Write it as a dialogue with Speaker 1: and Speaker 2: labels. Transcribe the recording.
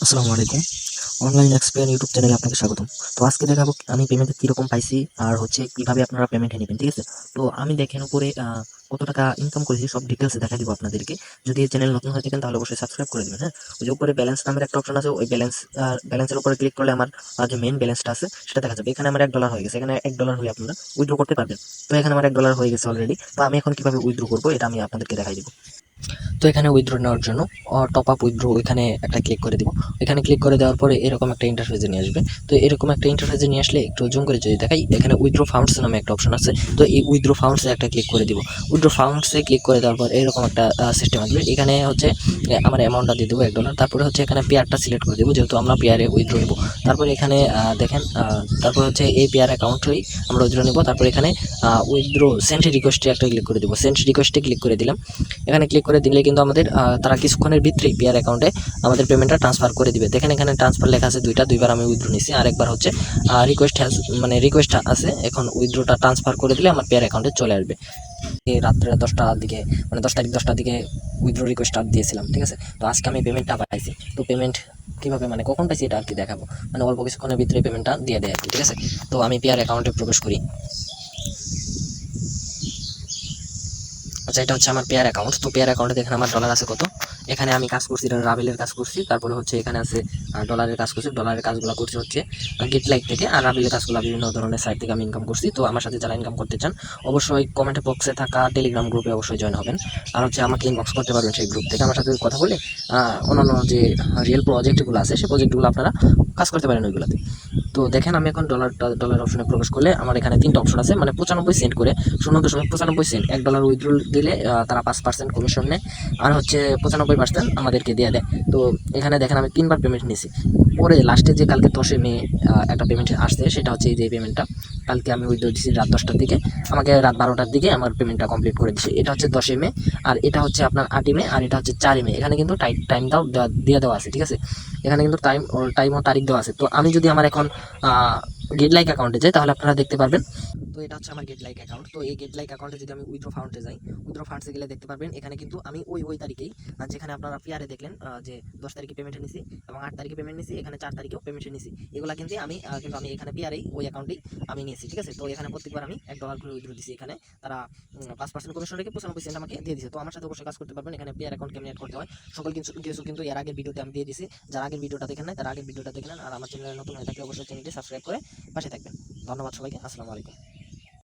Speaker 1: আসসালামু আলাইকুম। Online explain YouTube চ্যানেলে আপনাকে স্বাগতম। তো আজকে দেখাবো আমি পেমেন্টটা কিরকম পাইছি আর হচ্ছে কিভাবে আপনারা পেমেন্টটা নিবেন, ঠিক আছে? তো আমি দেখেন উপরে কত টাকা ইনকাম করেছি সব ডিটেইলস দেখাই দিব আপনাদেরকে। যদি এই চ্যানেল নতুন হয়ে থাকেন তাহলে অবশ্যই সাবস্ক্রাইব করে দিবেন, হ্যাঁ? ওই যে উপরে ব্যালেন্স নামের একটা অপশন আছে, ওই ব্যালেন্সের উপরে ক্লিক করলে আমার যে মেইন ব্যালেন্সটা আছে সেটা দেখা যাবে। এখানে আমার $1 হয়ে গেছে। এখানে $1 হয়ে আপনারা উইথড্র করতে পারবেন। তো এখানে আমার $1 হয়ে গেছে অলরেডি। তো আমি এখন কিভাবে উইথড্র করব এটা আমি আপনাদেরকে দেখাই দিব। তো এখানে উইথড্র নেওয়ার জন্য টপ আপ উইথড্র এখানে একটা ক্লিক করে দিব। এখানে ক্লিক করে দেওয়ার পরে এরকম একটা ইন্টারফেসে নিয়ে আসবে। তো এরকম একটা ইন্টারফেসে নিয়ে আসলে একটু জুম করে যদি দেখাই, এখানে উইথড্র ফান্ডস নামে একটা অপশন আছে। তো এই উইথড্র ফান্ডসে একটা ক্লিক করে দিব। উইথড্র ফান্ডসে ক্লিক করে দেওয়ার পর এরকম একটা সিস্টেম আসবে। এখানে হচ্ছে আমার অ্যামাউন্টটা দিয়ে দেবো $1। তারপরে হচ্ছে এখানে পেয়ারটা সিলেক্ট করে দেবো, যেহেতু আমরা পেয়ারে উইথড্র নেবো। তারপরে এখানে দেখেন, তারপর হচ্ছে এই পেয়ার অ্যাকাউন্টই আমরা উইথড্র নেবো। তারপরে এখানে উইথড্র সেন্ড রিকোয়েস্টে একটা ক্লিক করে দেবো। সেন্ড রিকোয়েস্টে ক্লিক করে দিলাম। এখানে ক্লিক করে দিলে কিন্তু আমাদের তারা কিছুক্ষণের ভিতরেই পেয়ার অ্যাকাউন্টে আমাদের পেমেন্টটা ট্রান্সফার করে দিবে। দেখেন এখানে ট্রান্সফার লেখা আছে দুইবার আমি উইথড্র নিছি, আর একবার হচ্ছে রিকোয়েস্ট আছে। এখন উইথড্রটা ট্রান্সফার করে দিলে আমার পেয়ার অ্যাকাউন্টে চলে আসবে। এই রাত্রে 10টার দিকে, মানে 10 তারিখ 10টার দিকে উইথড্র রিকোয়েস্ট দিয়েছিলাম, ঠিক আছে? তো আজকে আমি পেমেন্টটা পাইছি। তো পেমেন্ট কিভাবে, মানে কখন পাইছি এটা আর কি দেখাবো। মানে অল্প কিছুক্ষণের ভিতরে পেমেন্টটা দিয়ে দেয় আর কি, ঠিক আছে? তো আমি পেয়ার অ্যাকাউন্টে প্রবেশ করি। আচ্ছা, এটা হচ্ছে আমার পেয়ার অ্যাকাউন্ট। তো পেয়ার অ্যাকাউন্টে দেখেন আমার ডলার আছে কত। এখানে আমি কাজ করছি, এটা রাভেলের কাজ করছি। তারপরে হচ্ছে এখানে আছে ডলারের কাজ করছি। ডলারের কাজগুলো করছি হচ্ছে গেট লাইক থেকে, আর রাভেলের কাজগুলো বিভিন্ন ধরনের সাইট থেকে আমি ইনকাম করছি। তো আমার সাথে যারা ইনকাম করতে চান অবশ্যই কমেন্ট বক্সে থাকা টেলিগ্রাম গ্রুপে অবশ্যই জয়েন হবেন। আর হচ্ছে আমাকে ইনবক্স করতে পারবেন সেই গ্রুপ থেকে। আমার সাথে কথা বলে অন্যান্য যে রিয়েল প্রজেক্টগুলো আছে সেই প্রজেক্টগুলো আপনারা কাজ করতে পারেন ওইগুলোতে। তো দেখেন আমি এখন ডলার অপশনে প্রবেশ করলে আমার এখানে 3টা অপশন আছে, মানে 95 সেন্ট করে, 0.95 সেন্ট। $1 উইথড্র দিলে তারা 5% কমিশন নেয়, আর হচ্ছে 95% আমাদেরকে দিয়ে দেয়। তো এখানে দেখেন আমি 3বার পেমেন্ট নিয়েছি। পরে লাস্টে যে কালকে 10 মে একটা পেমেন্ট আসছে, সেটা হচ্ছে এই যে পেমেন্টটা কালকে আমি উইথড্র দিয়েছি রাত 10টার দিকে। আমাকে রাত 12টার দিকে আমার পেমেন্টটা কমপ্লিট করে দিচ্ছে। এটা হচ্ছে 10 মে, আর এটা হচ্ছে আপনার 8 মে, আর এটা হচ্ছে 4 মে। এখানে কিন্তু টাইমটাও দিয়ে দেওয়া আছে, ঠিক আছে? এখানে কিন্তু টাইম ও তারিখ দেওয়া আছে। তো আমি যদি আমার এখন গেট লাইক অ্যাকাউন্টে যাই তাহলে আপনারা দেখতে পারবেন। তো এটা হচ্ছে আমার গেট লাইক অ্যাকাউন্ট। তো এই গেট লাইক অ্যাকাউন্টে যদি আমি উইথড্র ফান্ডে যাই, উইথড্র ফান্ডসে গেলে দেখতে পারবেন এখানে কিন্তু আমি ওই তারিখেই, যেখানে আপনারা পিয়ারে দেখলেন যে 10 তারিখে পেমেন্ট নিছি এবং 8 তারিখে পেমেন্ট নিছি, এখানে 4 তারিখেও পেমেন্ট নিছি। এগুলা কিন্তু আমি এখানে পিয়ারেই ওই অ্যাকাউন্টেই আমি নিয়েছি, ঠিক আছে? তো এখানে প্রত্যেকবার আমি $1 করে উইথড্র দিছি। এখানে তারা 5% কমিশন রেখে 95 সেন্ট আমাকে দিয়ে দিছে। তো আমার সাথে অবশ্যই কাজ করতে পারবেন। এখানে পেয়ার অ্যাকাউন্ট কেমন অ্যাড করতে হয় সকল কিছু কিন্তু এর আগের ভিডিওতে আমি দিয়ে দিছি। যারা আগের ভিডিওটা দেখেন নাই তারা আগের ভিডিওটা দেখে নেন। আর আমার চ্যানেলে নতুন হয়ে থাকলে অবশ্যই চ্যানেলটি সাবস্ক্রাইব করে পাশে থাকবেন। ধন্যবাদ সবাইকে। আসসালামু আলাইকুম।